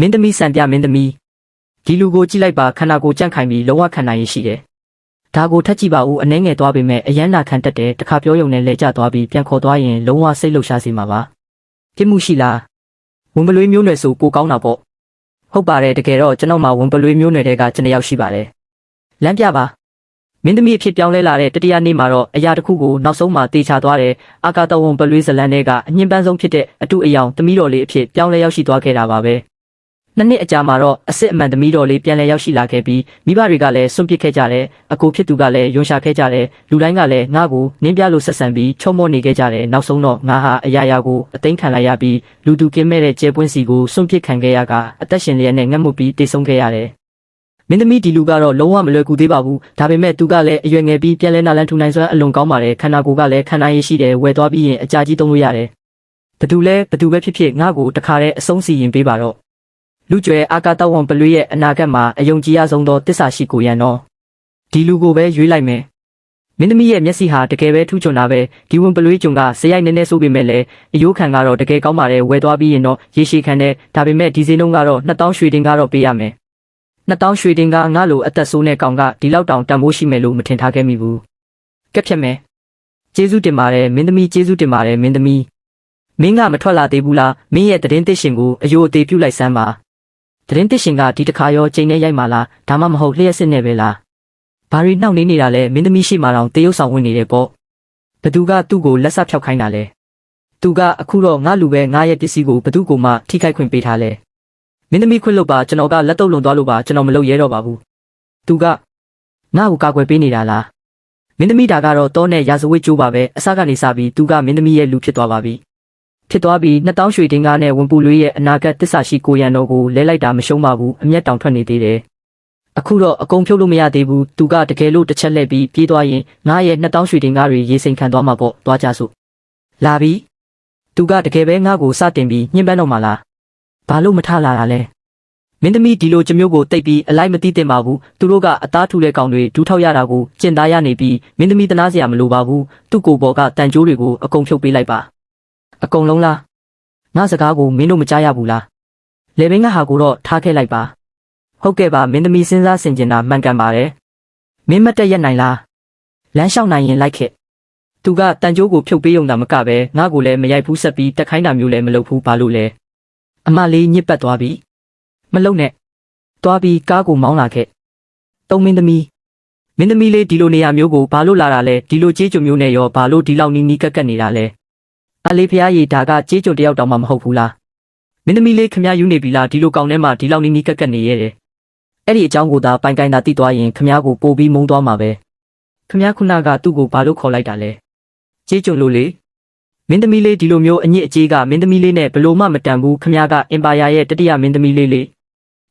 မင်းသမီးစံပြမင်းသမီးဒီလူကိုကြည့်လိုက်ပါခန္ဓာကိုယ်ကြန့်ခိုင်ပြီးလုံးဝခံနိုင်ရရှိတယ်ဒါကိုထက်ကြည့်ပါဦးအနှဲငယ်သွားပေမဲ့အယမ်းနာခံတတ်တယ်တခါပြောရုံနဲ့လဲကျသွားပြီးပြန်ခေါ်သွားရင်လုံးဝစိတ်လှုပ်ရှားစေမှာပါပြစ်မှုရှိလားဝင်ပလွေးမျိုးနွယ်ဆိုကိုကောင်းတာပေါ့ဟုတ်ပါတယ်တကယ်တော့ကျွန်တော်မှဝင်ပလွေးမျိုးနွယ်တွေကကျွန်တယောက်ရှိပါတယ်လမ်းပြပါမင်းသမီးအဖြစ်ပြောင်းလဲလာတဲ့တတိယနေ့မှာတော့အရာတစ်ခုကိုနောက်ဆုံးမှတေချာသွားတယ်အာကာတဝန်ပလွေးဇလန်တွေကအညင်ပန်းဆုံးဖြစ်တဲ့အတူအယောင်သမီးတော်လေးအဖြစ်ပြောင်းလဲရောက်ရှိသွားခဲ့တာပါပဲနှစ်အကြာမှာတော့အစ်စ်အမှန်သမီးတော်လေးပြန်လဲရောက်ရှိလာခဲ့ပြီးမိဘတွေကလည်းစွန့်ပစ်ခဲ့ကြတယ်အကိုဖြစ်သူကလည်းယွန်ရှာခဲ့ကြတယ်လူတိုင်းကလည်းငါ့ကိုနင်းပြလို့ဆက်ဆံပြီးချုံမော့နေခဲ့ကြတယ်နောက်ဆုံးတော့ငါဟာအရာရာကိုအသိမ်းခံလိုက်ရပြီးလူသူကင်းမဲ့တဲ့ကျဲပွင့်စီကိုစွန့်ပစ်ခံခဲ့ရကအသက်ရှင်လျက်နဲ့ငတ်မှုပြီးတိတ်ဆုံးခဲ့ရတယ်မင်းသမီးဒီလူကတော့လုံးဝမလွယ်ကူသေးပါဘူးဒါပေမဲ့သူကလည်းအရွယ်ငယ်ပြီးပြန်လဲနာလန်ထူနိုင်စွမ်းအလွန်ကောင်းပါတယ်ခန္ဓာကိုယ်ကလည်းခံနိုင်ရရှိတယ်ဝယ်သွားပြီးရင်အကြာကြီးသုံးလို့ရတယ်ဘသူပဲဖြစ်ဖြစ်ငါ့ကိုတခါတည်းအဆုံးစီရင်ပေးပါတော့လူကျွဲအာကာတဝန်ပလွေးရဲ့အနာဂတ်မှာအယုံကြည်ရဆုံးသောတစ္ဆာရှိကိုရန်တော့ဒီလူကိုပဲရွေးလိုက်မယ်မင်းသမီးရဲ့မျက်စိဟာတကယ်ပဲထူးချွန်တာပဲဒီဝန်ပလွေးကြုံကဇယိုက်နဲဆိုးပေမဲ့လည်းအယိုးခံကတော့တကယ်ကောင်းပါတယ်ဝယ်သွားပြီးရင်တော့ရေရှည်ခံတယ်ဒါပေမဲ့ဒီဈေးနှုန်းကတော့2000ရွှေတင်ကတော့ပေးရမယ်2000ရွှေတင်ကငါ့လိုအသက်ဆိုးနဲ့ကောင်ကဒီလောက်တောင်တန်ဖိုးရှိမယ်လို့မထင်ထားခဲ့မိဘူးကက်ဖြတ်မယ်ကျေးဇူးတင်ပါတယ်မင်းသမီးကျေးဇူးတင်ပါတယ်မင်းသမီးမင်းကမထွက်လာသေးဘူးလားမင်းရဲ့သတင်းသစ်ရှင်ကိုအယိုးအသေးပြုလိုက်စမ်းပါသတင်းသစ်ရှင်ကဒီတခါရောချိန်နဲ့ရိုက်မှလားဒါမှမဟုတ်လျှက်စစ်နဲ့ပဲလားဘာရီနှောက်နေနေတာလဲမင်းသမီးရှိမှတောင်တရုပ်ဆောင်ဝင်နေတယ်ပေါ့ဘသူကသူ့ကိုလက်ဆက်ဖြောက်ခိုင်းတာလဲသူကအခုတော့ငါလူပဲငါရဲ့ပစ္စည်းကိုဘသူ့ကိုမှထိခိုက်ခွင့်ပေးထားလဲမင်းသမီးခွင့်လို့ပါကျွန်တော်ကလက်တော့လွန်သွားလို့ပါကျွန်တော်မလုပ်ရဲတော့ပါဘူးသူကငါ့ကိုကာကွယ်ပေးနေတာလားမင်းသမီးဒါကတော့တောနဲ့ရာဇဝတ်ကြိုးပါပဲအစကနေစပြီးသူကမင်းသမီးရဲ့လူဖြစ်သွားပါပြီဖြစ်သွားပြီး2000ရွှေတင်ကားနဲ့ဝန်ပူလွေးရဲ့အနာဂတ်တစ္ဆာရှိကိုရန်တော်ကိုလဲလိုက်တာမရှုံးပါဘူးအမျက်တောင်ထွက်နေသေးတယ်အခုတော့အကုန်ဖြုတ်လို့မရသေးဘူးသူကတကယ်လို့တစ်ချက်လှည့်ပြီးပြေးသွားရင်ငါရဲ့2000ရွှေတင်ကားတွေရေစိမ်ခံသွားမှာပေါ့သွားကြစို့လာပြီသူကတကယ်ပဲငါ့ကိုစတင်ပြီးညှဉ်းပန်းတော့မှာလားဘာလို့မထလာတာလဲမင်းသမီးဒီလိုကြမျိုးကိုတိတ်ပြီးအလိုက်မသိတင်ပါဘူးသူတို့ကအသားထူတဲ့ကောင်တွေဒူးထောက်ရတာကိုကျင်သားရနေပြီးမင်းသမီးတနာစရာမလိုပါဘူးသူ့ကိုယ်ပေါ်ကတန်ကြိုးတွေကိုအကုန်ဖြုတ်ပေးလိုက်ပါအကုန်လုံးလားငါစကားကိုမင်းတို့မကြားရဘူးလားလေဘင်းကဟာကိုတော့ထားခဲ့လိုက်ပါဟုတ်ကဲ့ပါမင်းသမီးစဉ်းစားဆင်ခြင်တာမှန်ကန်ပါတယ်မင်းမတက်ရက်နိုင်လားလမ်းလျှောက်နိုင်ရင်လိုက်ခဲ့သူကတန်ကြိုးကိုဖြုတ်ပေးုံတာမကပဲငါ့ကိုလည်းမရိုက်ဘူးဆက်ပြီးတက်ခိုင်းတာမျိုးလည်းမလုပ်ဘူးဘာလို့လဲအမလေးညစ်ပတ်သွားပြီမလုံနဲ့သွားပြီးကားကိုမောင်းလာခဲ့တုံးမင်းသမီးလေးဒီလိုနေရာမျိုးကိုဘာလို့လာတာလဲဒီလိုကြေးကြုံမျိုးနဲ့ရောဘာလို့ဒီလောက်နီးနီးကက်ကက်နေတာလဲအလေးဖျားရီဒါကကြေးကြုံတယောက်တောင်မှမဟုတ်ဘူးလားမင်းသမီးလေးခမရယူနေပြီလားဒီလိုကောင်းထဲမှာဒီလောက်နီးနီးကက်ကက်နေရဲတယ်အဲ့ဒီအကြောင်းကိုသာပိုင်ကိုင်းသာသိသွားရင်ခမရကိုပို့ပြီးမုန်းသွားမှာပဲခမရခုနကသူ့ကိုဘာလို့ခေါ်လိုက်တာလဲကြေးကြုံလို့လေမင်းသမီးလေးဒီလိုမျိုးအညစ်အကြေးကမင်းသမီးလေးနဲ့ဘလို့မှမတန်ဘူးခမရကအင်ပါယာရဲ့တတိယမင်းသမီးလေးလေ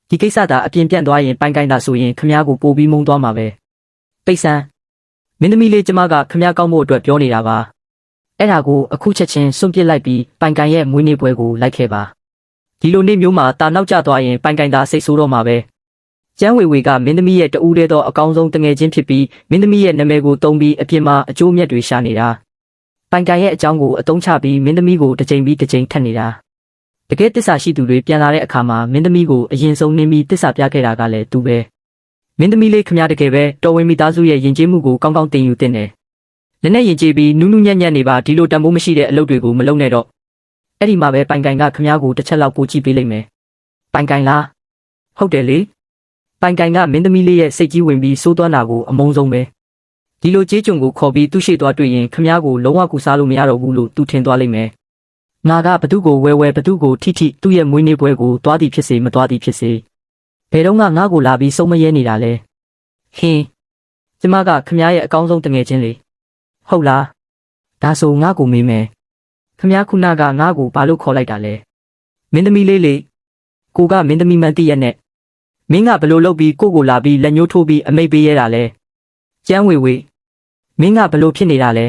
ဒီကိစ္စသာအပြင်ပြန့်သွားရင်ပိုင်ကိုင်းသာဆိုရင်ခမရကိုပို့ပြီးမုန်းသွားမှာပဲပိတ်ဆန်းမင်းသမီးလေးကျမကခမရကောင်းဖို့အတွက်ပြောနေတာပါအဲ့ဒါကိုအခုချက်ချင်းစွန့်ပစ်လိုက်ပြီးပိုင်ကိုင်ရဲ့မွေးနေ့ပွဲကိုလိုက်ခဲ့ပါဒီလိုနေ့မျိုးမှာတာနောက်ကျသွားရင်ပိုင်ကိုင်သာစိတ်ဆိုးတော့မှာပဲကျန်းဝေဝေကမင်းသမီးရဲ့တူးတဲသောအကောင်းဆုံးတငယ်ချင်းဖြစ်ပြီးမင်းသမီးရဲ့နာမည်ကိုတုံးပြီးအပြင်မှာအကျိုးမြတ်တွေရှာနေတာပိုင်ကိုင်ရဲ့အကြောင်းကိုအတုံးချပြီးမင်းသမီးကိုတစ်ချိန်ပြီးတစ်ချိန်ထပ်နေတာတကယ်တစ္ဆာရှိသူတွေပြန်လာတဲ့အခါမှာမင်းသမီးကိုအရင်ဆုံးနင်းပြီးတစ္ဆာပြခဲ့တာကလည်းသူပဲမင်းသမီးလေးခမရတကယ်ပဲတော်ဝင်မိသားစုရဲ့ယဉ်ကျေးမှုကိုကောင်းကောင်းတင်ယူတင်တယ်လက်နဲ့ယဉ်ကျေးပြီးနူးနူးညံ့ညံ့နေပါဒီလိုတန်ဖိုးမရှိတဲ့အလုပ်တွေကိုမလုပ်နဲ့တော့အဲ့ဒီမှာပဲပိုင်ကိုင်ကခမရကိုတစ်ချက်လောက်ပို့ကြည့်ပေးလိုက်မယ်ပိုင်ကိုင်လားဟုတ်တယ်လေပိုင်ကိုင်ကမင်းသမီးလေးရဲ့စိတ်ကြီးဝင်ပြီးစိုးသွမ်းတာကိုအမုန်းဆုံးပဲဒီလိုကြေးကြုံကိုခေါ်ပြီးသူ့ရှိသွားတွေ့ရင်ခမရကိုလုံးဝကူစားလို့မရတော့ဘူးလို့သူထင်သွားလိမ့်မယ်ငါကဘသူ့ကိုဝဲဘသူ့ကိုထိသူ့ရဲ့မွေးနေ့ပွဲကိုသွားသည်ဖြစ်စေမသွားသည်ဖြစ်စေဘယ်တော့ငါကိုလာပြီးစုံမရဲနေတာလဲဟင်းကျမကခမရရဲ့အကောင်းဆုံးတငယ်ချင်းလေဟုတ်လားဒါဆိုငါ့ကိုမေးမယ်ခမရခုနကငါ့ကိုဘာလို့ခေါ်လိုက်တာလဲမင်းသမီးလေးလေကိုကမင်းသမီးမှန်တည့်ရက်နဲ့မင်းကဘလို့လုပ်ပြီးကိုလာပြီးလက်ညှိုးထိုးပြီးအမိတ်ပေးရတာလဲကျန်းဝေဝေမင်းကဘလို့ဖြစ်နေတာလဲ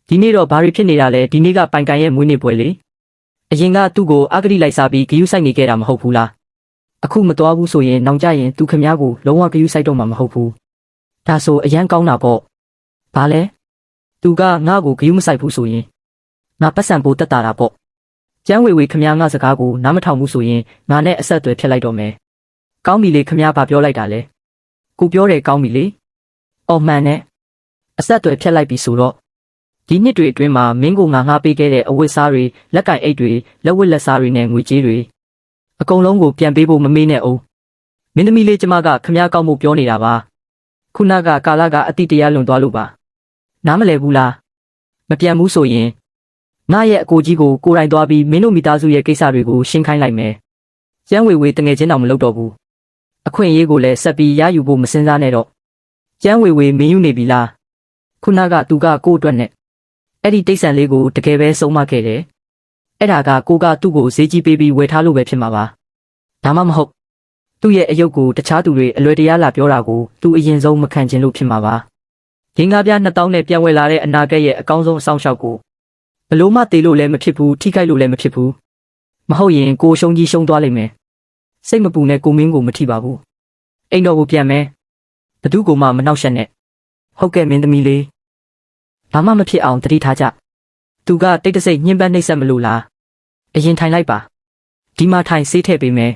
ဒီနေ့တော့ဘာတွေဖြစ်နေတာလဲဒီနေ့ကပိုင်ကိုင်ရဲ့မွေးနေ့ပွဲလေအရင်ကသူ့ကိုအဂတိလိုက်စားပြီးဂယုစိုက်နေခဲ့တာမဟုတ်ဘူးလားအခုမတော်ဘူးဆိုရင်နောင်ကြရင်သူခမရကိုလုံးဝဂယုစိုက်တော့မှာမဟုတ်ဘူးဒါဆိုအရန်ကောင်းတာပေါ့ဘာလဲသူကငါ့ကိုဂယုမဆိုင်ဘူးဆိုရင်ငါပတ်စံပိုးတက်တာပေါ့ ကျန်းဝေဝေခမငါစကားကိုနားမထောင်ဘူးဆိုရင်ငါနဲ့အဆက်အသွယ်ဖြတ်လိုက်တော့မယ်ကောင်းပြီလေခမဘာပြောလိုက်တာလဲကိုပြောတယ်ကောင်းပြီလေအော်မှန်နဲ့အဆက်အသွယ်ဖြတ်လိုက်ပြီဆိုတော့ဒီနှစ်တွေအတွင်းမှာမင်းကိုငါငှားပေးခဲ့တဲ့အဝတ်စားတွေလက်ကင်အိတ်တွေလက်ဝတ်လက်စားတွေနဲ့ငွေကြေးတွေအကုန်လုံးကိုပြန်ပေးဖို့မမေ့နဲ့အောင်မင်းသမီးလေးကျမကခမကောက်မှုပြောနေတာပါခုနကကာလကအတိတရားလွန်သွားလို့ပါနားမလဲဘူးလားမပြန်ဘူးဆိုရင်ငါရဲ့အကိုကြီးကိုကိုယ်တိုင်သွားပြီးမင်းတို့မိသားစုရဲ့ကိစ္စတွေကိုရှင်းခိုင်းလိုက်မယ်ကျန်းဝေဝေတငယ်ချင်းတောင်မလုပ်တော့ဘူးအခွင့်အရေးကိုလည်းဆက်ပြီးရယူဖို့မစင်စားနဲ့တော့ကျန်းဝေဝေမင်းယူနေပြီလားခုနကသူကကို့အတွက်နဲ့အဲ့ဒီတိတ်ဆန်လေးကိုတကယ်ပဲဆုံးမခဲ့တယ်အဲ့ဒါကကိုကသူ့ကိုဈေးကြီးပေးပြီးဝယ်ထားလို့ပဲဖြစ်မှာပါဒါမှမဟုတ်သူ့ရဲ့အယုတ်ကိုတခြားသူတွေအလွယ်တရာလာပြောတာကိုသူအရင်ဆုံးမခံချင်လို့ဖြစ်မှာပါဂင်္ဂါပြ2000နဲ့ပြန်ဝယ်လာတဲ့အနာဂတ်ရဲ့အကောင်းဆုံးအဆောင်ရှောက်ကိုဘလို့မှတေးလို့လည်းမဖြစ်ဘူးထိခိုက်လို့လည်းမဖြစ်ဘူးမဟုတ်ရင်ကိုရှုံးကြီးရှုံးသွားလိမ့်မယ်စိတ်မပူနဲ့ကိုမင်းကိုမထိပါဘူးအိမ်တော်ကိုပြန်မယ်ဘသူကမှမနှောက်ယှက်နဲ့ဟုတ်ကဲ့မင်းသမီးလေးဘာမှမဖြစ်အောင်တတိထားကြသူကတိတ်တဆိတ်ညှင်းပန်းနှိပ်စက်မလို့လားအရင်ထိုင်လိုက်ပါဒီမှာထိုင်ဆေးထည့်ပေးမယ်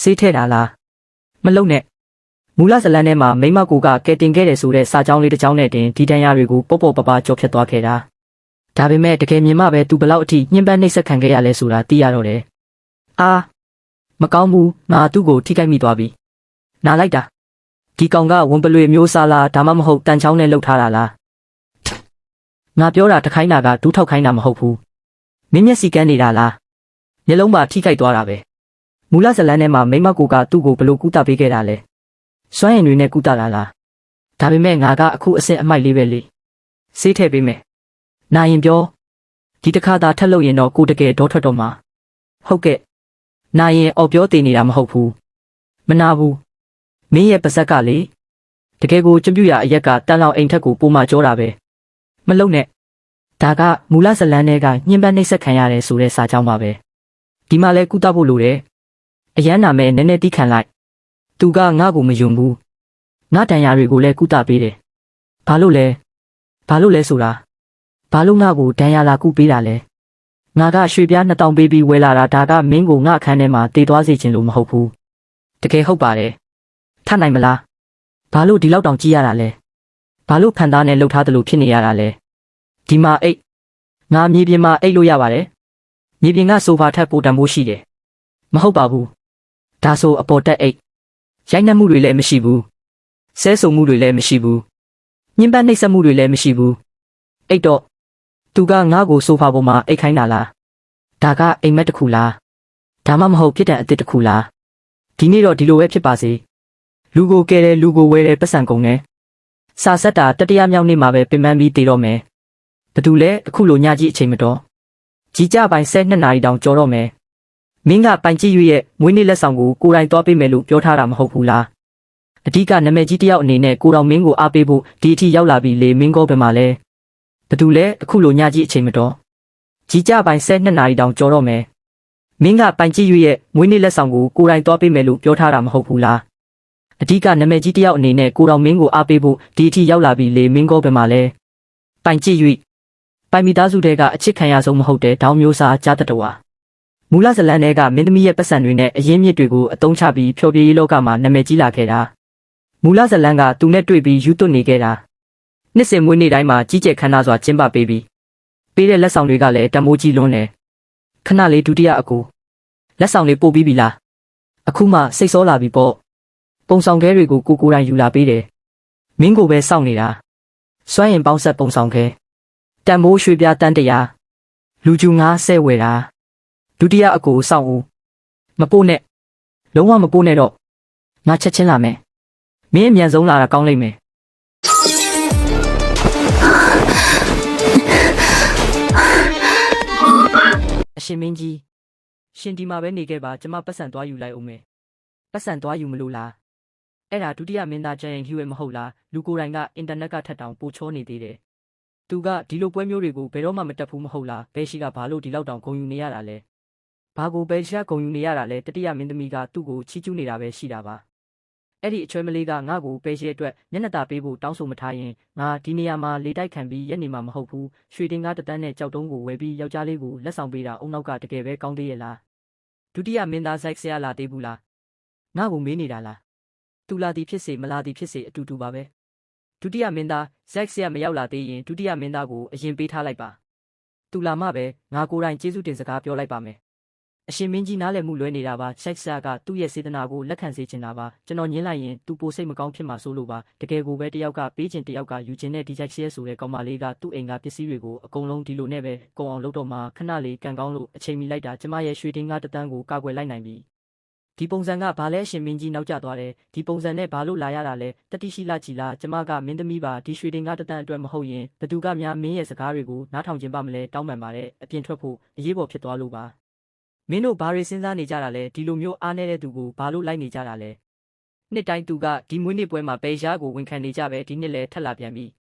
ဆေးထည့်တာလားမလုပ်နဲ့မူလဇလန်ထဲမှာမိမကိုကကဲတင်ခဲ့တယ်ဆိုတဲ့စာကြောင်းလေးတစ်ကြောင်းနဲ့တင်ဒီတန်ရတွေကိုပေါ့ပေါ့ပပကြော်ဖြတ်သွားခဲ့တာဒါပေမဲ့တကယ်မြင်မှပဲသူဘလောက်အထိညှင်းပန်းနှိပ်စက်ခံခဲ့ရလဲဆိုတာသိရတော့တယ်အာမကောင်းဘူးငါသူ့ကိုထိခိုက်မိသွားပြီနားလိုက်တာဒီကောင်ကဝန်ပလွေမျိုးစားလားဒါမှမဟုတ်တန်ချောင်းနဲ့လှုပ်ထားတာလားငါပြောတာတခိုင်းတာကဒူးထောက်ခိုင်းတာမဟုတ်ဘူးမင်းမျက်စိကန်းနေတာလားမျက်လုံးပါထိခိုက်သွားတာပဲမူလဇလန်ထဲမှာမိမကိုကသူ့ကိုဘလို့ကူတာပေးခဲ့တာလဲစွမ်းရင်တွေနဲ့ကူတာလားဒါပေမဲ့ငါကအခုအစ်စ်အမိုက်လေးပဲလေဆေးထည့်ပေးမယ်နာရင်ပြောဒီတစ်ခါသာထက်လို့ရင်တော့ကိုတကယ်ဒေါထွက်တော့မှာဟုတ်ကဲ့နာရင်အော်ပြောတည်နေတာမဟုတ်ဘူးမနာဘူးမင်းရဲ့ပါဇက်ကလေတကယ်ကိုကြံပြူရအရက်ကတန်လောင်အိမ်ထက်ကိုပိုမှကြောတာပဲမလုံနဲ့ဒါကမူလဇလန်ထဲကညှဉ်းပန်းနှိပ်စက်ခံရတယ်ဆိုတဲ့စာကြောင်းပါပဲဒီမှာလဲကုသဖို့လိုတယ်အရန်နာမဲ့နည်းနည်းတိခံလိုက်သူကငါ့ကိုမယုံဘူးငါတန်ရာတွေကိုလည်းကုသပေးတယ်ဘာလို့လဲဆိုတာဘာလို့ငါ့ကိုတန်ရာလာကုပေးတာလဲငါကရွှေပြား2000ပေးပြီးဝယ်လာတာဒါကမင်းကိုငါအခန်းထဲမှာတေးသွားစေချင်လို့မဟုတ်ဘူးတကယ်ဟုတ်ပါတယ်ထနိုင်မလားဘာလို့ဒီလောက်တောင်ကြီးရတာလဲဘာလို့ဖန်သားနဲ့လှုပ်ထားတယ်လို့ဖြစ်နေရတာလဲဒီမှာအိတ်ငါမြေပြင်မှာအိတ်လို့ရပါတယ်မြေပြင်ကဆိုဖာထက်ပိုတန်ဖို့ရှိတယ်မဟုတ်ပါဘူးဒါဆိုအပေါ်တက်အိတ်ရိုက်နှက်မှုတွေလည်းမရှိဘူးဆဲဆုံမှုတွေလည်းမရှိဘူးညှဉ်းပန်းနှိပ်စက်မှုတွေလည်းမရှိဘူးအိတ်တော့သူကငါ့ကိုဆိုဖာပေါ်မှာအိတ်ခိုင်းတာလားဒါကအိမ်မက်တစ်ခုလားဒါမှမဟုတ်ဖြစ်တဲ့အစ်စ်တစ်ခုလားဒီနေ့တော့ဒီလိုပဲဖြစ်ပါစေလူကိုကဲတယ်လူကိုဝဲတယ်ပတ်စံကုန်တယ်စာဆက်တာတတိယမြောက်နေ့မှာပဲပင်ပန်းပြီးတည်တော့မယ်ဘသူလဲအခုလိုညကြီးအချိန်မတော်ကြီးကြပိုင်း12နာရီတောင်ကြော်တော့မယ်မင်းကပိုင်ကြည့်ရွရဲ့မွေးနေ့လက်ဆောင်ကိုကိုယ်တိုင်သွားပေးမယ်လို့ပြောထားတာမဟုတ်ဘူးလားအဓိကနာမည်ကြီးတယောက်အနေနဲ့ကိုတော်မင်းကိုအားပေးဖို့ဒီအထိရောက်လာပြီလေမင်းကောဘယ်မှာလဲဘသူလဲအခုလိုညကြီးအချိန်မတော်ကြီးကြပိုင်း12နာရီတောင်ကြော်တော့မယ်မင်းကပိုင်ကြည့်ရွရဲ့မွေးနေ့လက်ဆောင်ကိုကိုယ်တိုင်သွားပေးမယ်လို့ပြောထားတာမဟုတ်ဘူးလားအဓိကနာမည်ကြီးတယောက်အနေနဲ့ကိုတော်မင်းကိုအားပေးဖို့ဒီအထိရောက်လာပြီလေမင်းကောဘယ်မှာလဲပိုင်ကြည့်ရွပိုင်မိသားစုတွေကအချစ်ခံရဆုံးမဟုတ်တဲ့ဒေါင်းမျိုးစားကြားတတော်ဟာမူလဇလန်တွေကမင်းသမီးရဲ့ပတ်စံတွေနဲ့အရင်းမြစ်တွေကိုအသုံးချပြီးဖျော်ဖြေရေးလောကမှာနာမည်ကြီးလာခဲ့တာမူလဇလန်ကသူနဲ့တွေ့ပြီးယူသွတ်နေခဲ့တာနှစ်စဉ်မွေးနေ့တိုင်းမှာကြီးကျယ်ခမ်းနားစွာကျင်းပပေးပြီးပေးတဲ့လက်ဆောင်တွေကလည်းတမိုးကြီးလွန်းတယ်ခဏလေးဒုတိယအကူလက်ဆောင်လေးပို့ပြီးပြီလားအခုမှစိတ်ဆောလာပြီပေါ့ပုံဆောင်ခဲတွေကိုကိုယ်တိုင်ယူလာပေးတယ်မင်းကိုပဲစောင့်နေတာစွမ်းရင်ပေါင်းဆက်ပုံဆောင်ခဲတန်မိုးရွှေပြားတန်းတရာလူကျူ90ဝယ်တာဒုတိယအကူစောင့်ဦးမပို့နဲ့လုံးဝမပို့နဲ့တော့ငါချက်ချင်းလာမယ်မင်းအမြန်ဆုံးလာတာကောင်းလိမ့်မယ်အရှင်မင်းကြီးရှင်ဒီမှာပဲနေခဲ့ပါကျမပတ်စံသွားယူလိုက်အောင်မယ်ပတ်စံသွားယူမလို့လားအဲ့ဒါဒုတိယမင်းသားကျန်ရင်ဟျူရဲ့မဟုတ်လားလူကိုယ်တိုင်ကအင်တာနက်ကထက်တောင်ပိုချောနေသေးတယ်သူကဒီလိုပွဲမျိုးတွေကိုဘယ်တော့မှမတက်ဘူးမဟုတ်လားဘယ်ရှိကဘာလို့ဒီလောက်တောင်ဂုံယူနေရတာလဲဘာကိုဘယ်ရှိကဂုံယူနေရတာလဲတတိယမင်းသမီးကသူ့ကိုချီးကျူးနေတာပဲရှိတာပါ အဲ့ဒီအချွဲမလေးကငါ့ကိုပဲရဲအတွက်မျက်နှာตาပေးဖို့တောင်းဆိုမထားရင်ငါဒီနေရာမှာလေတိုက်ခံပြီးရက်နေမှာမဟုတ်ဘူးရွှေတင်ကားတန်းနဲ့ကြောက်တုံးကိုဝယ်ပြီးယောက်ျားလေးကိုလက်ဆောင်ပေးတာအုံနောက်ကတကယ်ပဲကောင်းသေးရဲ့လားဒုတိယမင်းသားဇိုက်ဆရာလာသေးဘူးလားငါ့ကိုမေးနေတာလားသူလာသည်ဖြစ်စေမလာသည်ဖြစ်စေအတူတူပါပဲဒုတိယမင်းသားဇိုက်ဆရာမရောက်လာသေးရင်ဒုတိယမင်းသားကိုအရင်ပေးထားလိုက်ပါသူလာမှပဲငါကိုယ်တိုင်ကျေးဇူးတင်စကားပြောလိုက်ပါမယ်အရှင်မင်းကြီးနားလည်မှုလွဲနေတာပါဇိုက်ဆရာကသူ့ရဲ့စေတနာကိုလက်ခံစေချင်တာပါကျွန်တော်ညင်းလိုက်ရင်သူပိုစိတ်မကောင်းဖြစ်မှာစိုးလို့ပါတကယ်ကိုပဲတယောက်ကပေးချင်တယောက်ကယူချင်တဲ့ဒီဇိုက်ဆရာဆိုတဲ့ကောင်မလေးကသူ့အိမ်ကပစ္စည်းတွေကိုအကုန်လုံးဒီလိုနဲ့ပဲကုန်အောင်လုပ်တော့မှခဏလေးကန်ကောင်းလို့အချိန်မီလိုက်တာကျမရဲ့ရွှေတင်းကားတန်းကိုကာကွယ်လိုက်နိုင်ပြီဒီပုံစံကဘာလဲအရှင်မင်းကြီးနောက်ကျသွားတယ်ဒီပုံစံနဲ့ဘာလို့လာရတာလဲတတိရှိလားကြည်လားကျမကမင်းသမီးပါဒီရွှေတင်ကားတန်းအတွက်မဟုတ်ရင်ဘသူကများမင်းရဲ့စကားတွေကိုနားထောင်ခြင်းပါမလဲတောင်းပန်ပါတယ်အပြင်ထွက်ဖို့အရေးပေါ်ဖြစ်သွားလို့ပါမင်းတို့ဘာတွေစဉ်းစားနေကြတာလဲဒီလိုမျိုးအားနေတဲ့သူကိုဘာလို့လိုက်နေကြတာလဲနှစ်တိုင်းသူကဒီမွေးနေ့ပွဲမှာပဲရားကိုဝန်ခံနေကြပဲဒီနှစ်လည်းထက်လာပြန်ပြီ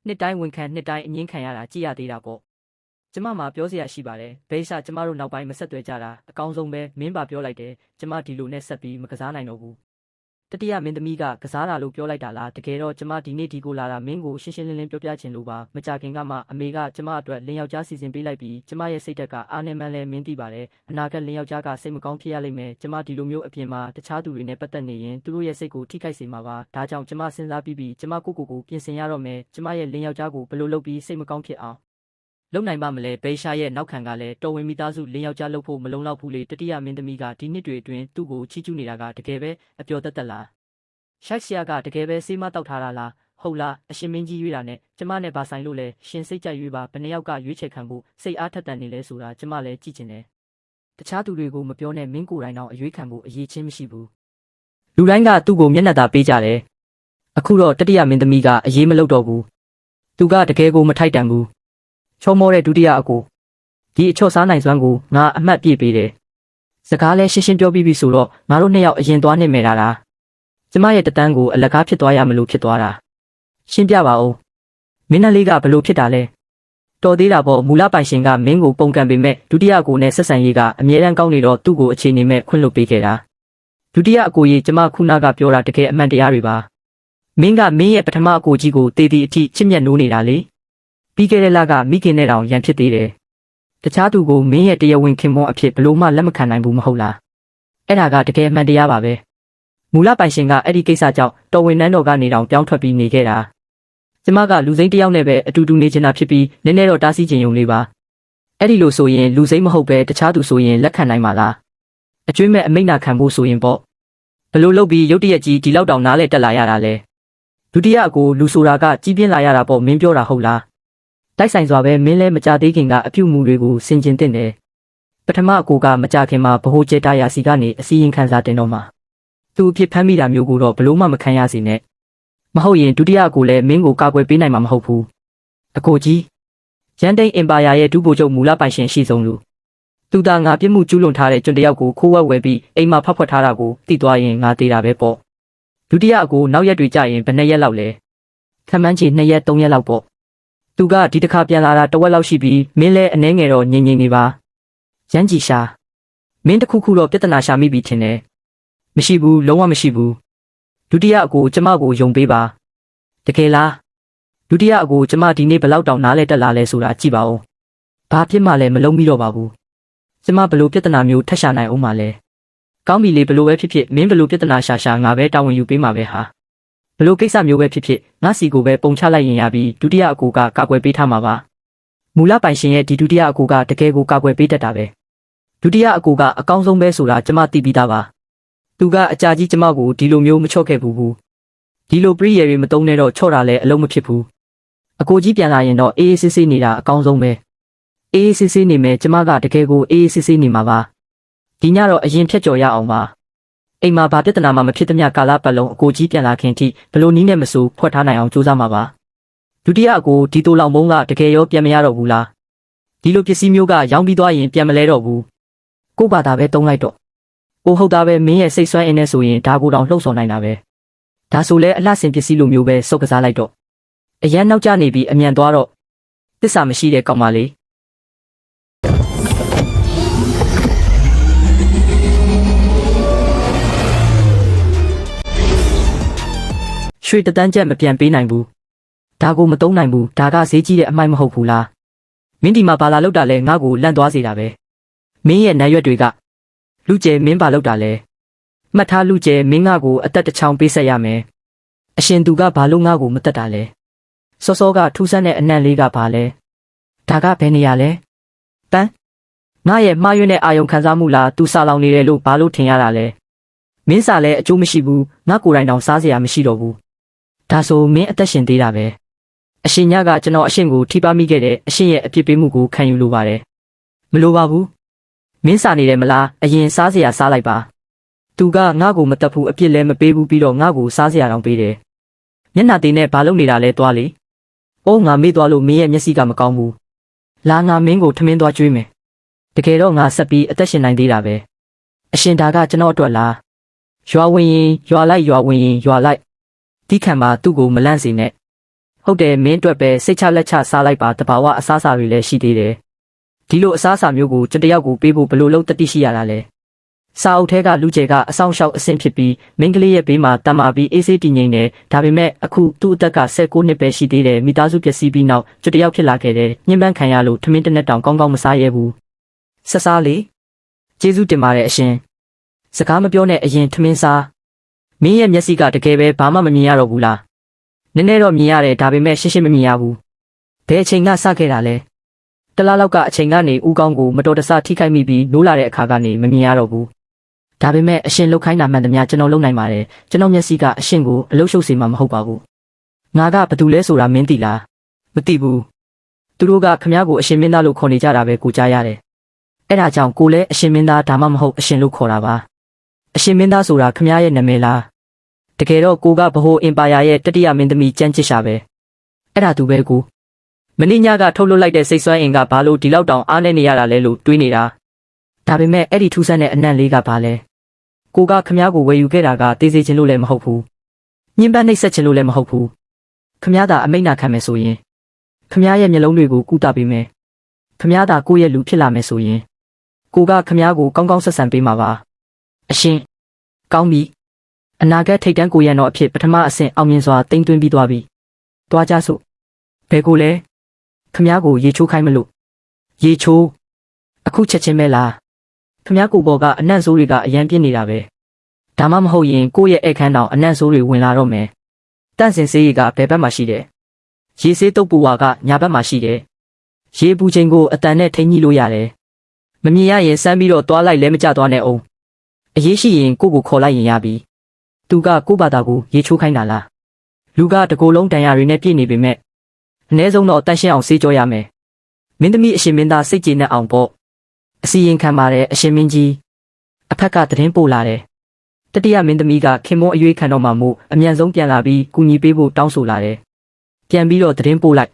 နှစ်တိုင်းဝန်ခံနှစ်တိုင်းအငင်းခံရတာကြည်ရသေးတာပေါ့ကျမမှာပြောစရာရှိပါတယ်ဘဲရှာကျမတို့နောက်ပိုင်းမဆက်သွယ်ကြတာအကောင်းဆုံးပဲမင်းပါပြောလိုက်တယ်ကျမဒီလိုနဲ့ဆက်ပြီးမကစားနိုင်တော့ဘူးတတိယမင်းသမီးကကစားတာလို့ပြောလိုက်တာလားတကယ်တော့ကျမဒီနေ့ဒီကိုလာတာမင်းကိုရှင်းရှင်းလင်းလင်းပြောပြချင်လို့ပါမကြခင်ကမှအမေကကျမအတွက်လင်းယောက်ျားစီစဉ်ပေးလိုက်ပြီးကျမရဲ့စိတ်ဓာတ်ကအားနေမှန်းလဲမင်းသိပါတယ်အနာဂတ်လင်းယောက်ျားကစိတ်မကောင်းဖြစ်ရလိမ့်မယ်ကျမဒီလိုမျိုးအပြင်မှာတခြားသူတွေနဲ့ပတ်သက်နေရင်သူတို့ရဲ့စိတ်ကိုထိခိုက်စေမှာပါဒါကြောင့်ကျမစဉ်းစားပြီးကျမကိုပြင်ဆင်ရတော့မယ်ကျမရဲ့လင်းယောက်ျားကိုဘယ်လိုလုပ်ပြီးစိတ်မကောင်းဖြစ်အောင်လုံနိုင်ပါမလဲဘေးရှာရဲ့နောက်ခံကလည်းတော်ဝင်မိသားစုလင်းယောက်ျားလုပ်ဖို့မလုံလောက်ဘူးလေတတိယမင်းသမီးကဒီနှစ်တွေအတွင်းသူ့ကိုချီးကျူးနေတာကတကယ်ပဲအပျော်သက်သက်လားရှိုက်ဆရာကတကယ်ပဲစေးမတောက်ထားတာလားဟုတ်လားအရှင်မင်းကြီးရွေးတာနဲ့ကျမနဲ့ဘာဆိုင်လို့လဲရှင်စိတ်ကြိုက်ရွေးပါဘယ်နှယောက်ကရွေးချယ်ခံဖို့စိတ်အားထက်သန်နေလဲဆိုတာကျမလည်းကြည့်ချင်တယ်တခြားသူတွေကိုမပြောနဲ့မင်းကိုယ်တိုင်တော့အရွေးခံဖို့အရေးချင်းမရှိဘူးလူတိုင်းကသူ့ကိုမျက်နှာသာပေးကြတယ်အခုတော့တတိယမင်းသမီးကအရေးမလုပ်တော့ဘူးသူကတကယ်ကိုမထိုက်တန်ဘူးချောမောတဲ့ဒုတိယအကိုဒီအချော့စားနိုင်စွမ်းကိုငါအမှတ်ပြည့်ပေးတယ်စကားလဲရှင်းရှင်းပြောပြီးပြီဆိုတော့ငါတို့နှစ်ယောက်အရင်သွားနေမယ်လားကျမရဲ့တန်းကိုအလကားဖြစ်သွားရမလို့ဖြစ်သွားတာရှင်းပြပါဦးမင်းနဲ့လေးကဘလို့ဖြစ်တာလဲတော်သေးတာပေါ့မူလပိုင်ရှင်ကမင်းကိုပုံကံပေမဲ့ဒုတိယအကိုနဲ့ဆက်ဆံရေးကအမြဲတမ်းကောင်းနေတော့သူ့ကိုအခြေအနေမဲ့ခွင့်လွှတ်ပေးခဲ့တာဒုတိယအကိုကြီးကျမခုနကပြောတာတကယ်အမှန်တရားတွေပါမင်းကမင်းရဲ့ပထမအကိုကြီးကိုတေးတီအထိချစ်မြတ်နိုးနေတာလေပြီးခဲ့တဲ့လကမိခင်နဲ့တောင်ရန်ဖြစ်သေးတယ်တခြားသူကိုမင်းရဲ့တရားဝင်ခင်မွန်းအဖြစ်ဘလို့မှလက်မခံနိုင်ဘူးမဟုတ်လားအဲ့ဒါကတကယ်အမှန်တရားပါပဲမူလပိုင်ရှင်ကအဲ့ဒီကိစ္စကြောင့်တော်ဝင်နန်းတော်ကနေတောင်ပြောင်းထွက်ပြီးနေခဲ့တာကျမကလူစိမ်းတစ်ယောက်နဲ့ပဲအတူတူနေချင်တာဖြစ်ပြီးနည်းနည်းတော့တားဆီးခြင်းယုံလေးပါအဲ့ဒီလိုဆိုရင်လူစိမ်းမဟုတ်ပဲတခြားသူဆိုရင်လက်ခံနိုင်မှာလားအကျွေးမဲ့အမိန့်နာခံဖို့ဆိုရင်ပေါ့ဘလို့လုပ်ပြီးရုတ်တရက်ကြီးဒီလောက်တောင်နားလဲတက်လာရတာလဲဒုတိယအကိုလူဆိုတာကကြီးပြင်းလာရတာပေါ့မင်းပြောတာဟုတ်လားတိုက်ဆိုင်စွာပဲမင်းလဲမကြသေးခင်ကအပြုမှုတွေကိုဆင်ခြင်သင့်တယ်ပထမအကိုကမကြခင်မှာဗဟိုကျဲတာယာစီကနေအစည်းအဝေးခန်းစားတင်တော့မှာသူအဖြစ်ဖမ်းမိတာမျိုးကိုတော့ဘလို့မှမခံရစေနဲ့မဟုတ်ရင်ဒုတိယအကိုလည်းမင်းကိုကာကွယ်ပေးနိုင်မှာမဟုတ်ဘူးအကိုကြီးရန်တိန်အင်ပါယာရဲ့ဒုဗိုလ်ချုပ်မူလပိုင်ရှင်ရှိဆုံးလူသူသာငါပြစ်မှုကျူးလွန်ထားတဲ့ကျွန်တယောက်ကိုခိုးဝှက်ဝယ်ပြီးအိမ်မှာဖောက်ဖွက်ထားတာကိုသိသွားရင်ငါသေးတာပဲပေါ့ဒုတိယအကိုနောက်ရက်တွေကြာရင်ဘယ်နှစ်ရက်လောက်လဲခန့်မှန်းချေ2ရက်3ရက်လောက်ပေါ့သူကဒီတစ်ခါပြန်လာတာတဝက်လောက်ရှိပြီးမင်းလဲအနှဲငယ်တော့ငြိမ်နေပါရမ်းကြည်ရှာမင်းတခုခုတော့ပြဿနာရှာမိပြီထင်တယ်မရှိဘူးလုံးဝမရှိဘူးဒုတိယအကိုကျမကိုယုံပေးပါတကယ်လားဒုတိယအကိုကျမဒီနေ့ဘလောက်တောင်နားလဲတက်လာလဲဆိုတာကြည့်ပါဦးဘာဖြစ်မှလဲမလုံးမိတော့ပါဘူးကျမဘလို့ပြဿနာမျိုးထပ်ရှာနိုင်အောင်မလဲကောင်းပြီလေဘလို့ပဲဖြစ်ဖြစ်မင်းဘလို့ပြဿနာရှာငါပဲတာဝန်ယူပေးမှာပဲဟာဘလို့ကိစ္စမျိုးပဲဖြစ်ဖြစ်ငါစီကိုပဲပုံချလိုက်ရင်ရပြီးဒုတိယအကိုကကာကွယ်ပေးထားမှာပါမူလပိုင်ရှင်ရဲ့ဒီဒုတိယအကိုကတကယ်ကိုကာကွယ်ပေးတတ်တာပဲဒုတိယအကိုကအကောင်းဆုံးပဲဆိုတာကျမသိပြီးသားပါသူကအကြာကြီးကျမကိုဒီလိုမျိုးမချော့ခဲ့ဘူးဒီလိုပရိယေတွေမတုံးနဲ့တော့ချော့တာလည်းအလုံးမဖြစ်ဘူးအကိုကြီးပြန်လာရင်တော့အေးအေးဆေးဆေးနေတာအကောင်းဆုံးပဲအေးအေးဆေးဆေးနေမယ်ကျမကတကယ်ကိုအေးအေးဆေးဆေးနေမှာပါဒီညတော့အရင်ဖြတ်ကျော်ရအောင်ပါအိမ်မှာဘာပြဿနာမှမဖြစ်သမျှကာလပတ်လုံးအကိုကြီးပြန်လာခင်ထိဘလို့နီးနဲ့မဆိုဖွက်ထားနိုင်အောင်ကြိုးစားမှာပါဒုတိယအကိုဒီတိုလောင်မုံကတကယ်ရောပြန်မရတော့ဘူးလားဒီလိုပစ္စည်းမျိုးကရောင်းပြီးသွားရင်ပြန်မလဲတော့ဘူးကို့ဘာသာပဲတုံးလိုက်တော့ကိုဟုတ်တာပဲမင်းရဲ့စိတ်ဆွမ်းအင်းနဲ့ဆိုရင်ဒါကိုတောင်လှုပ်ဆော်နိုင်တာပဲဒါဆိုလဲအလှဆင်ပစ္စည်းလိုမျိုးပဲစုပ်ကစားလိုက်တော့အရန်နောက်ကျနေပြီးအမြန်သွားတော့သစ္စာမရှိတဲ့ကောင်မလေး ရွှေတသန်းကျပ်မပြန်ပေးနိုင်ဘူးဒါကိုမသုံးနိုင်ဘူးဒါကဈေးကြီးတဲ့အမိုက်မဟုတ်ဘူးလားမင်းဒီမှာဘာလာလောက်တာလဲငါ့ကိုလန့်သွားစေတာပဲမင်းရဲ့နံရွက်တွေကလူကျဲမင်းဘာလောက်တာလဲမှတ်ထားလူကျဲမင်းငါ့ကိုအသက်တစ်ချောင်းပေးဆက်ရမယ်အရှင်သူကဘာလို့ငါ့ကိုမတက်တာလဲစောစောကထူးဆန်းတဲ့အနံ့လေးကဘာလဲဒါကဘယ်နေရလဲတန်းငါရဲ့မှားယွင်းတဲ့အာယုံခံစားမှုလားသူစာလောင်နေတယ်လို့ဘာလို့ထင်ရတာလဲမင်းစာလည်းအကျိုးမရှိဘူးငါကိုယ်တိုင်တောင်စားစရာမရှိတော့ဘူးဒါဆိုမင်းအသက်ရှင်သေးတာပဲအရှင်ညကကျွန်တော်အရှင်ကိုထိပါမိခဲ့တဲ့အရှင်ရဲ့အပြစ်ပေးမှုကိုခံယူလိုပါတယ်မလိုပါဘူးမင်းစာနေတယ်မလားအရင်စားစရာစားလိုက်ပါသူကငါ့ကိုမတက်ဘူးအပြစ်လည်းမပေးဘူးပြီးတော့ငါ့ကိုစားစရာတောင်ပေးတယ်မျက်နှာသေးနဲ့ဘာလုပ်နေတာလဲသွားလေအိုးငါမေ့သွားလို့မင်းရဲ့မျက်စိကမကောင်းဘူးလာငါမင်းကိုထမင်းသွားကျွေးမယ်တကယ်တော့ငါဆက်ပြီးအသက်ရှင်နိုင်သေးတာပဲအရှင်ဒါကကျွန်တော်အတွက်လားရွာဝင်ရင်ရွာလိုက်ရွာဝင်ရင်ရွာလိုက်ဒီခံမှာသူ့ကိုမလန့်စေနဲ့ဟုတ်တယ်မင်းအတွက်ပဲစိတ်ချလက်ချစားလိုက်ပါတဘာဝအစားအစာတွေလည်းရှိသေးတယ်ဒီလိုအစားအစာမျိုးကိုကျွန်တယောက်ကိုပေးဖို့ဘယ်လိုလုပ်တတိရှိရတာလဲစာအုပ်ထဲကလူကျဲကအဆောင်ရှောက်အဆင့်ဖြစ်ပြီးမိန်းကလေးရဲ့ဘေးမှာတမ်းမာပြီးအေးဆေးတည်ငြိမ်တယ်ဒါပေမဲ့အခုသူ့အသက်က16နှစ်ပဲရှိသေးတယ်မိသားစုပျက်စီးပြီးနောက်ကျွန်တယောက်ဖြစ်လာခဲ့တယ်ညှဉ်းပန်းခံရလို့ထမင်းတစ်နက်တောင်ကောင်းကောင်းမစားရဲဘူးဆက်စားလေကျေးဇူးတင်ပါတယ်အရှင်စကားမပြောနဲ့အရင်ထမင်းစားမင်းရဲ့မျက်စိကတကယ်ပဲဘာမှမမြင်ရတော့ဘူးလားနည်းနည်းတော့မြင်ရတယ်ဒါပေမဲ့ရှင်းရှင်းမမြင်ရဘူးဘယ်အချိန်ကစခဲ့တာလဲတလားလောက်ကအချိန်ကနေဦးကောင်းကိုမတော်တဆထိခိုက်မိပြီးနိုးလာတဲ့အခါကနေမမြင်ရတော့ဘူးဒါပေမဲ့အရှင်လုတ်ခိုင်းတာမှန်သမျှကျွန်တော်လုပ်နိုင်ပါတယ်ကျွန်တော်မျက်စိကအရှင်ကိုအလုရှုပ်စေမှာမဟုတ်ပါဘူးငါကဘာတူလဲဆိုတာမင်းသိလားမသိဘူးသူတို့ကခမ ्या ကိုအရှင်မင်းသားလို့ခေါ်နေကြတာပဲကိုကြားရတယ်အဲ့ဒါကြောင့်ကိုလည်းအရှင်မင်းသားဒါမှမဟုတ်အရှင်လို့ခေါ်တာပါအရှင်မင်းသားဆိုတာခမ ्या ရဲ့နာမည်လားတကယ်တော့ကိုကဗဟိုအင်ပါယာရဲ့တတိယမင်းသမီးကျန်းချစ်ရှာပဲအဲ့ဒါသူပဲကိုမင်းညကထုတ်လွတ်လိုက်တဲ့စိတ်ဆွမ်းအင်ကဘာလို့ဒီလောက်တောင်အားနေနေရတာလဲလို့တွေးနေတာဒါပေမဲ့အဲ့ဒီထူးဆန်းတဲ့အနံ့လေးကဘာလဲကိုကခမ ्या ကိုဝယ်ယူခဲ့တာကတေးစေခြင်းလို့လည်းမဟုတ်ဘူးညှဉ်းပန်းနှိပ်စက်ခြင်းလို့လည်းမဟုတ်ဘူးခမ ्या သာအမိန့်နာခံမယ်ဆိုရင်ခမ ्या ရဲ့မျက်လုံးတွေကိုကုသပေးမယ်ခမ ्या သာကိုယ့်ရဲ့လူဖြစ်လာမယ်ဆိုရင်ကိုကခမ ्या ကိုကောင်းကောင်းဆက်ဆံပေးမှာပါအရှင်ကောင်းပြီအနာဂတ်ထိတ်တန်းကိုရန်တော်အဖြစ်ပထမအဆင့်အောင်မြင်စွာတင်သွင်းပြီးသွားပြီတွားကြစို့ဘယ်ကိုလဲခမ ्या ကိုရေချိုးခိုင်းမလို့ရေချိုးအခုချက်ချင်းပဲလားခမ ्या ကိုပေါ်ကအနံ့ဆိုးတွေကအရန်ပြင်းနေတာပဲဒါမှမဟုတ်ရင်ကိုယ့်ရဲ့အခန်းတောင်အနံ့ဆိုးတွေဝင်လာတော့မယ်တန့်စင်စေးရီကဘယ်ဘက်မှာရှိတယ်ရေစေးတုပ်ပူဝါကညာဘက်မှာရှိတယ်ရေပူချိန်ကိုအတန်နဲ့ထိန်းညှိလို့ရတယ်မမြင်ရရင်စမ်းပြီးတော့တွားလိုက်လဲမကြသွားနဲ့အောင်အရေးရှိရင်ကိုခေါ်လိုက်ရင်ရပြီသူကကိုဘာသာကိုရေချိုးခိုင်းတာလားလူကတကိုယ်လုံးတန်ရာတွေနဲ့ပြည့်နေပေမဲ့အ ਨੇ ဆုံးတော့တန့်ရှင်းအောင်စေးကြောရမယ်မင်းသမီးအရှင်မင်းသားစိတ်ကြည်နဲ့အောင်ပေါ့အစီရင်ခံပါတယ်အရှင်မင်းကြီးအဖက်ကသတင်းပို့လာတယ်တတိယမင်းသမီးကခင်မွန်းအရွေးခံတော့မှမို့အမြန်ဆုံးပြန်လာပြီးကူညီပေးဖို့တောင်းဆိုလာတယ်ပြန်ပြီးတော့သတင်းပို့လိုက်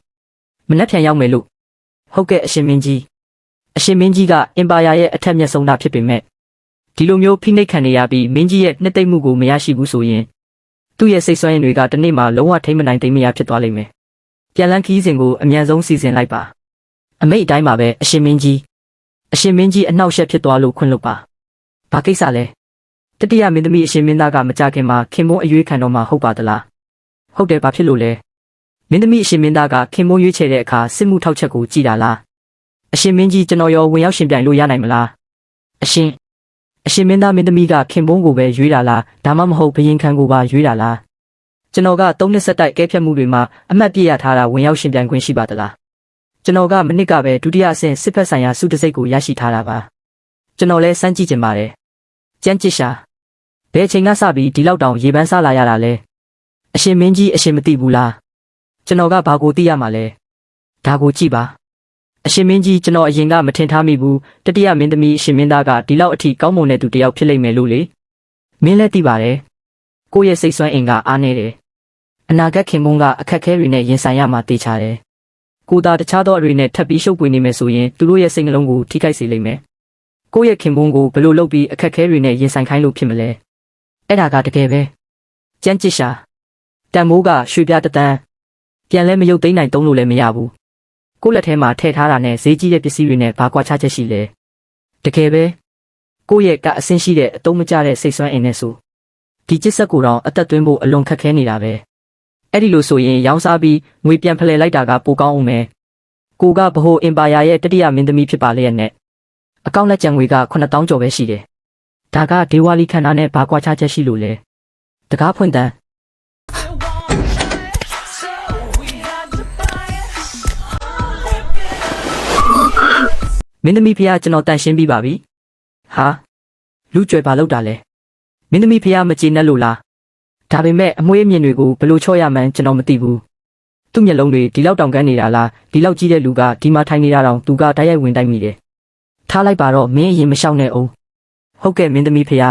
မနှက်ဖြန်ရောက်မယ်လို့ဟုတ်ကဲ့အရှင်မင်းကြီးကအင်ပါယာရဲ့အထက်မြတ်ဆုံးတာဖြစ်ပေမဲ့ဒီလိုမျိုးဖိနှိပ်ခံနေရပြီးမင်းကြီးရဲ့နှစ်သိမ့်မှုကိုမရရှိဘူးဆိုရင်သူ့ရဲ့စိတ်ဆွမ်းရည်တွေကတနေ့မှလုံးဝထိမ့်မနိုင်သိမ့်မရဖြစ်သွားလိမ့်မယ်ပြန်လန်းခီးစဉ်ကိုအမြန်ဆုံးစီစဉ်လိုက်ပါအမိတ်အတိုင်းပါပဲအရှင်မင်းကြီးအနှောက်အယှက်ဖြစ်သွားလို့ခွင့်လွတ်ပါဘာကိစ္စလဲတတိယမင်းသမီးအရှင်မင်းသားကမကြခင်မှာခင်မွန်းအရွေးခံတော့မှဟုတ်ပါသလားဟုတ်တယ်ဘာဖြစ်လို့လဲမင်းသမီးအရှင်မင်းသားကခင်မွန်းရွေးချယ်တဲ့အခါစစ်မှုထောက်ချက်ကိုကြည်တာလားအရှင်မင်းကြီးကျွန်တော်ရောဝင်ရောက်ရှင်ပြိုင်လို့ရနိုင်မလားအရှင်မင်းသားမင်းသမီးကခင်မွန်းကိုပဲရွေးတာလားဒါမှမဟုတ်ဘရင်ခံကိုပါရွေးတာလားကျွန်တော်က3နှစ်ဆက်တိုက်ကဲဖြတ်မှုတွေမှာအမှတ်ပြရထားတာဝင်ရောက်ရှင်ပြိုင်ခွင့်ရှိပါသလားကျွန်တော်ကမနစ်ကပဲဒုတိယအဆင့်စစ်ဖက်ဆိုင်ရာစုတစိတ်ကိုရရှိထားတာပါကျွန်တော်လည်းစမ်းကြည့်ချင်ပါတယ်ကျန်းကျစ်ရှာဘယ်အချိန်ကစပြီးဒီလောက်တောင်ရေပန်းစားလာရတာလဲအရှင်မင်းကြီးအရှင်မသိဘူးလားကျွန်တော်ကဘာကိုသိရမှာလဲဒါကိုကြည့်ပါအရှင်မင်းကြီးကျွန်တော်အရင်ကမထင်ထားမိဘူးတတိယမင်းသမီးအရှင်မင်းသားကဒီလောက်အထိကောင်းမွန်တဲ့သူတစ်ယောက်ဖြစ်လိမ့်မယ်လို့လေမင်းလည်းသိပါတယ်ကိုယ့်ရဲ့စိတ်ဆွမ်းအင်ကအားနေတယ်အနာဂတ်ခင်မုန်းကအခက်အခဲတွေနဲ့ရင်ဆိုင်ရမှာတေချာတယ်ကိုသာတခြားသောအတွေနဲ့ထပ်ပြီးရှုပ်ပွေနေမယ်ဆိုရင်သူတို့ရဲ့စိတ်နှလုံးကိုထိခိုက်စေလိမ့်မယ်ကိုယ့်ရဲ့ခင်မုန်းကိုဘယ်လိုလုပ်ပြီးအခက်အခဲတွေနဲ့ရင်ဆိုင်ခိုင်းလို့ဖြစ်မလဲအဲ့ဒါကတကယ်ပဲကျန်းကျစ်ရှာတန်မိုးကရွှေပြားတသန်းပြန်လဲမရုပ်သိမ်းနိုင်သုံးလို့လည်းမရဘူးကိုယ့်လက်ထဲမှာထည့်ထားတာနဲ့ဈေးကြီးတဲ့ပစ္စည်းတွေနဲ့ဘာကွာခြားချက်ရှိလဲတကယ်ပဲကိုယ့်ရဲ့ကအဆင်းရှိတဲ့အတုံးမကျတဲ့စိတ်ဆွမ်းအင်နဲ့ဆိုဒီကျစ်ဆက်ကိုတော့အသက်သွင်းဖို့အလွန်ခက်ခဲနေတာပဲ အဲ့ဒီလိုဆိုရင်ရောင်းစားပြီးငွေပြန်ဖလှယ်လိုက်တာကပိုကောင်းအောင်မယ်ကိုကဗဟိုအင်ပါယာရဲ့တတိယမင်းသမီးဖြစ်ပါလျက်နဲ့အကောင့်လက်ကျန်ငွေက9000ကျော်ပဲရှိတယ်ဒါကဒေဝါလီခန္ဓာနဲ့ဘာကွာခြားချက်ရှိလို့လဲတကားဖွင့်တန်းမင်းသမီးဖះကျွန်တော်တန်ရှင်းပြီးပါပြီဟာလူကြွယ်ပါလောက်တာလဲမင်းသမီးဖះမကြည်နဲ့လို့လားဒါပေမဲ့အမွှေးအမြင်တွေကိုဘယ်လိုချော့ရမှန်းကျွန်တော်မသိဘူးသူ့မျက်လုံးတွေဒီလောက်တောင်ကန်းနေတာလားဒီလောက်ကြီးတဲ့လူကဒီမှာထိုင်နေတာတောင်သူကတိုက်ရိုက်ဝင်တိုက်မိတယ်ထားလိုက်ပါတော့မင်းအရင်မလျှောက်နဲ့အောင်ဟုတ်ကဲ့မင်းသမီးဖះ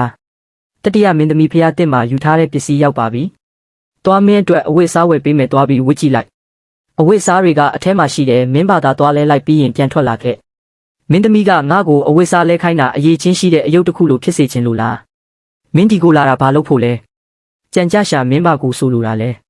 တတိယမင်းသမီးဖះတစ်မှာယူထားတဲ့ပစ္စည်းရောက်ပါပြီသွားမင်းအတွက်အဝတ်စားဝယ်ပေးမယ်သွားပြီးဝတ်ကြည့်လိုက်အဝတ်စားတွေကအထဲမှာရှိတယ်မင်းဘာသာသွားလဲလိုက်ပြီးရင်ပြန်ထွက်လာခဲ့မင်းသမီးကငါ့ကိုအဝတ်စားလဲခိုင်းတာအရေးချင်းရှိတဲ့အယုတ်တစ်ခုလိုဖြစ်စေချင်လို့လားမင်းဒီကိုလာတာဘာလို့ဖို့လဲကြံကြရှာမင်းဘာကိုဆိုလိုတာလဲ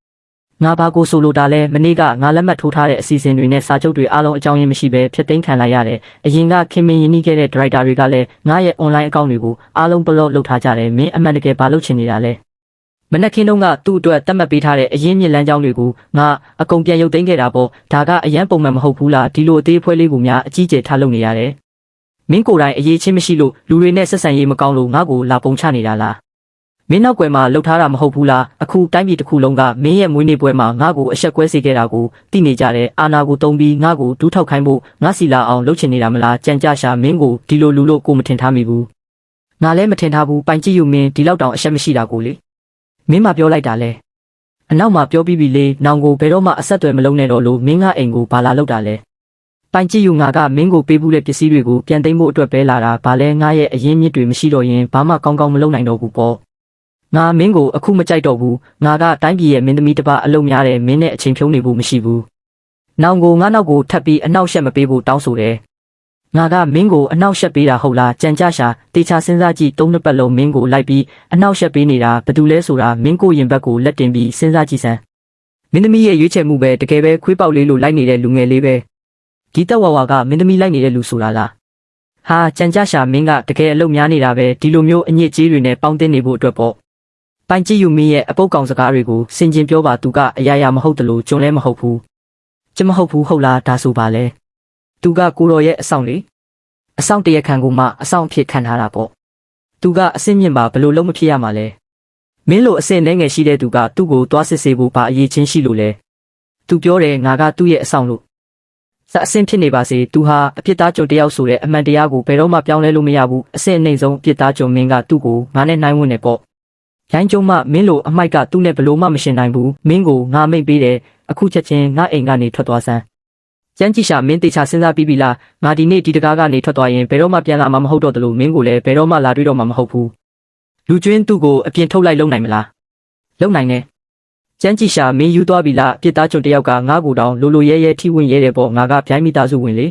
ငါဘာကိုဆိုလိုတာလဲမနေ့ကငါလက်မှတ်ထိုးထားတဲ့အစီအစဉ်တွေနဲ့စာချုပ်တွေအားလုံးအကြောင်းရင်းမရှိဘဲဖျက်သိမ်းခံလိုက်ရတယ်အရင်ကခင်မင်းရင်းနှီးခဲ့တဲ့ဒရိုက်တာတွေကလည်းငါရဲ့ online အကောင့်တွေကိုအားလုံးဘလော့လုပ်ထားကြတယ်မင်းအမှန်တကယ်ဘာလုပ်ချင်နေတာလဲမနက်ခင်းတုန်းကသူ့အတွက်တတ်မှတ်ပေးထားတဲ့အရင်းမြစ်လမ်းကြောင်းတွေကိုငါအကုန်ပြန်ရုပ်သိမ်းခဲ့တာပေါ့ဒါကအရန်ပုံမှန်မဟုတ်ဘူးလားဒီလိုအသေးအဖွဲလေးကိုများအကြီးကျယ်ထားလုပ်နေရတယ်မင်းကိုယ်တိုင်အရေးချင်းမရှိလို့လူတွေနဲ့ဆက်ဆံရေးမကောင်းလို့ငါ့ကိုလာပုံချနေတာလားမင်းနောက်ွယ်မှာလှုပ်ထားတာမဟုတ်ဘူးလားအခုတိုင်းပြည်တစ်ခုလုံးကမင်းရဲ့မွေးနေ့ပွဲမှာငါ့ကိုအဆက်ကွဲစေခဲ့တာကိုသိနေကြတယ်အာနာကိုတုံးပြီးငါ့ကိုဒူးထောက်ခိုင်းဖို့ငါစီလာအောင်လှုပ်ချင်နေတာမလားကြံကြရှာမင်းကိုဒီလိုလူလို့ကိုမထင်ထားမိဘူးငါလည်းမထင်ထားဘူးပိုင်ကြည့်ယူမင်းဒီလောက်တောင်အဆက်မရှိတာကိုလေမင်းမပြောလိုက်တာလဲအနောက်မှာပြောပြီးပြီလေနောင်ကိုဘယ်တော့မှအဆက်အသွယ်မလုပ်နဲ့တော့လို့မင်းကအိမ်ကိုဘာလာလုပ်တာလဲပိုင်ကြည့်ယူငါကမင်းကိုပေးဘူးတဲ့ပစ္စည်းတွေကိုပြန်သိမ်းဖို့အတွက်ပဲလာတာဘာလဲငါရဲ့အရင်းမြစ်တွေမရှိတော့ရင်ဘာမှကောင်းကောင်းမလုပ်နိုင်တော့ဘူးပေါ့ငါမင်းကိုအခုမကြိုက်တော့ဘူးငါကတိုင်းပြည်ရဲ့မင်းသမီးတစ်ပါးအလုပ်များတယ်မင်းနဲ့အချိန်ဖြုံးနေဖို့မရှိဘူးနောင်ကိုငါနောက်ကိုထပ်ပြီးအနောက်ရှက်မပေးဖို့တောင်းဆိုတယ်ငါကမင်းကိုအနောက်ရှက်ပေးတာဟုတ်လားကြံကြရှာတေချာစဉ်းစားကြည့်သုံးနှစ်ပတ်လုံးမင်းကိုလိုက်ပြီးအနောက်ရှက်ပေးနေတာဘာတူလဲဆိုတာမင်းကိုရင်ဘက်ကိုလက်တင်ပြီးစဉ်းစားကြည့်စမ်းမင်းသမီးရဲ့ရွေးချယ်မှုပဲတကယ်ပဲခွေးပေါက်လေးလိုလိုက်နေတဲ့လူငယ်လေးပဲဒီတက်ဝါဝါကမင်းသမီးလိုက်နေတဲ့လူဆိုတာလားဟာကြံကြရှာမင်းကတကယ်အလုပ်များနေတာပဲဒီလိုမျိုးအညစ်အကြေးတွေနဲ့ပေါင်းတင်နေဖို့အတွက်ပေါ့ပိုင်ကြည့်ယူမင်းရဲ့အပုတ်ကောင်စကားတွေကိုစင်ကျင်ပြောပါသူကအရာရာမဟုတ်တယ်လို့ကျွန်လည်းမဟုတ်ဘူးကျမဟုတ်ဘူးဟုတ်လားဒါဆိုပါလဲသူကကိုတော်ရဲ့အဆောင်လေအဆောင်တရခံကိုမှအဆောင်ဖြစ်ခံထားတာပေါ့သူကအစင်းမြင့်ပါဘလို့လုံးမဖြစ်ရမှာလဲမင်းလိုအစင်းနဲ့ငယ်ရှိတဲ့သူကသူ့ကိုသွားစစ်ဆေးဖို့ဘာအရေးချင်းရှိလို့လဲသူပြောတယ်ငါကသူ့ရဲ့အဆောင်လို့စအစင်းဖြစ်နေပါစေသူဟာအပြစ်သားကြုံတယောက်ဆိုတဲ့အမှန်တရားကိုဘယ်တော့မှပြောင်းလဲလို့မရဘူးအစင်းအနှိမ့်ဆုံးအပြစ်သားကြုံမင်းကသူ့ကိုငါနဲ့နှိုင်းဝန်းနေပေါ့ရိုင်းကျုံမှမင်းလိုအမိုက်ကသူ့နဲ့ဘလို့မှမရှင်နိုင်ဘူးမင်းကိုငါမိတ်ပေးတယ်အခုချက်ချင်းငါအိမ်ကနေထွက်သွားစမ်းကျန်းကြည့်ရှာမင်းတေချာစဉ်းစားပြီးပြီလားငါဒီနေ့ဒီတကားကနေထွက်သွားရင်ဘယ်တော့မှပြန်လာမှာမဟုတ်တော့တယ်လို့မင်းကိုလည်းဘယ်တော့မှလာတွေ့တော့မှာမဟုတ်ဘူးလူကျွင်းသူ့ကိုအပြင်ထုတ်လိုက်လုံနိုင်မလားလုံနိုင်တယ်ကျန်းကြည့်ရှာမင်းယူသွားပြီလားအပြစ်သားကြုံတယောက်ကငါ့ကိုတောင်လိုလိုရဲရဲထိဝင်ရဲတယ်ပေါ့ငါကပြိုင်းမိသားစုဝင်လ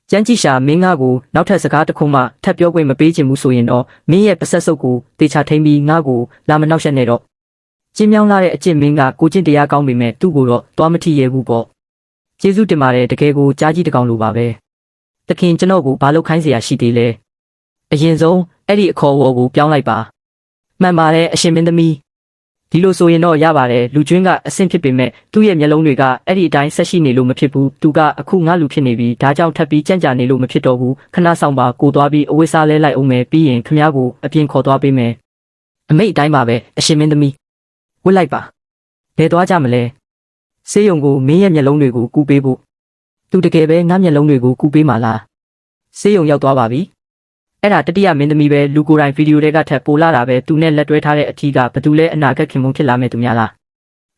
ေကျန်းကြည့်ရှာမင်းငါ့ကိုနောက်ထပ်စကားတစ်ခုမှထပ်ပြောခွင့်မပေးချင်ဘူးဆိုရင်တော့မင်းရဲ့ပဆက်စုပ်ကိုတေချာထိန်ပြီးငါ့ကိုလာမနှောက်ယှက်နဲ့တော့ကျင်းမြောင်းလာတဲ့အကျင့်မင်းကကိုကျင့်တရားကောင်းပေမဲ့သူ့ကိုတော့သွားမထီရဲဘူးပေါ့ကျေးဇူးတင်ပါတယ်တကယ်ကိုကြားကြီးတကောင်လိုပါပဲတခင်ကျွန်တော်ကိုဘာလို့ခိုင်းเสียရရှိသေးလဲအရင်ဆုံးအဲ့ဒီအခေါ်အဝေါ်ကိုပြောင်းလိုက်ပါမှန်ပါတယ်အရှင်မင်းသမီးဒီလိုဆိုရင်တော့ရပါတယ်လူကျွင်းကအဆင့်ဖြစ်ပေမဲ့သူ့ရဲ့မျက်လုံးတွေကအဲ့ဒီအတိုင်းဆက်ရှိနေလို့မဖြစ်ဘူးသူကအခုငါလူဖြစ်နေပြီဒါကြောင့်ထပ်ပြီးကြံ့ကြာနေလို့မဖြစ်တော့ဘူးခဏဆောင်ပါကိုသွားပြီးအဝိစားလဲလိုက်အောင်မယ်ပြီးရင်ခမည်းကိုအပြင်ခေါ်သွားပေးမယ်အမိတ်အတိုင်းပါပဲအရှင်မင်းသမီးဝတ်လိုက်ပါဘယ်သွားကြမလဲဆေးရုံကိုမင်းရဲ့မျက်လုံးတွေကိုကူပေးဖို့သူတကယ်ပဲငါမျက်လုံးတွေကိုကူပေးမှာလားဆေးရုံရောက်သွားပါပြီအဲ့ဒါတတိယမင်းသမီးပဲလူကိုယ်တိုင်ဗီဒီယိုတွေကထပ်ပိုလာတာပဲသူနဲ့လက်တွဲထားတဲ့အထီးကဘသူလဲအနာဂတ်ခင်မုန်းဖြစ်လာမဲ့သူများလာ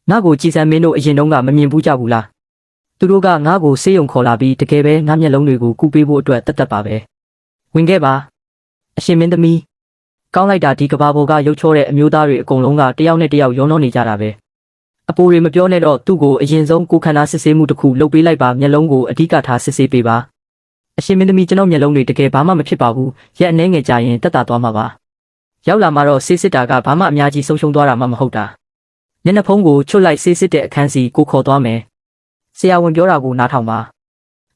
းငါ့ကိုကြည်စံမင်းတို့အရင်တုန်းကမမြင်ဘူးကြဘူးလားသူတို့ကငါ့ကိုဆေးရုံခေါ်လာပြီးတကယ်ပဲငါမျက်လုံးတွေကိုကူပေးဖို့အတွက်တတ်ပါပဲဝင်ခဲ့ပါအရှင်မင်းသမီးကောင်းလိုက်တာဒီကဘာပေါ်ကရုပ်ချောတဲ့အမျိုးသားတွေအကုန်လုံးကတယောက်နဲ့တယောက်ရောနှောနေကြတာပဲအပိုတွေမပြောနဲ့တော့သူ့ကိုအရင်ဆုံးကိုခန္ဓာစစ်ဆေးမှုတစ်ခုလုပ်ပေးလိုက်ပါမျက်လုံးကိုအဓိကထားစစ်ဆေးပေးပါအရှင်မင်းသမီးကျွန်တော်မျက်လုံးတွေတကယ်ဘာမှမဖြစ်ပါဘူးရက်အနှဲငယ်ကြာရင်တက်တာသွားမှာပါရောက်လာမှတော့ဆေးစစ်တာကဘာမှအများကြီးဆုံးရှုံးသွားတာမှမဟုတ်တာမျက်နှာဖုံးကိုချွတ်လိုက်ဆေးစစ်တဲ့အခန်းစီကိုခေါ်သွားမယ်ဆရာဝန်ပြောတာကိုနားထောင်ပါ